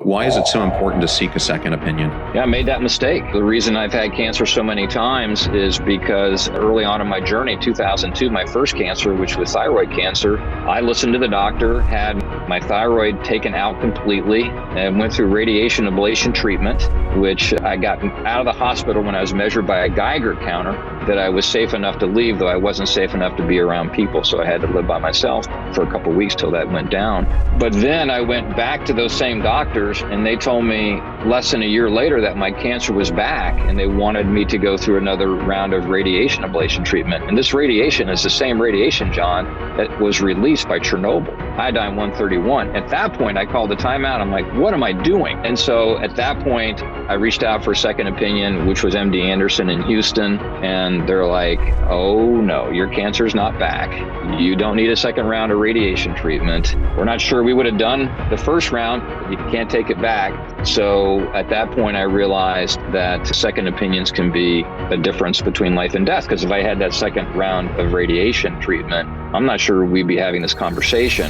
Why is it so important to seek a second opinion? Yeah, I made that mistake. The reason I've had cancer so many times is because early on in my journey, 2002, my first cancer, which was thyroid cancer, I listened to the doctor, had my thyroid taken out completely, and went through radiation ablation treatment, which I got out of the hospital when I was measured by a Geiger counter that I was safe enough to leave, though I wasn't safe enough to be around people. So I had to live by myself for a couple of weeks till that went down. But then I went back to those same doctors, and they told me less than a year later that my cancer was back, and they wanted me to go through another round of radiation ablation treatment. And this radiation is the same radiation, John, that was released by Chernobyl, iodine-131. At that point, I called the timeout. I'm like, what am I doing? And so at that point, I reached out for a second opinion, which was MD Anderson in Houston. And they're like, oh no, your cancer's not back. You don't need a second round of radiation treatment. We're not sure we would have done the first round, but you can't take it back. So at that point, I realized that second opinions can be a difference between life and death. Because if I had that second round of radiation treatment, I'm not sure we'd be having this conversation.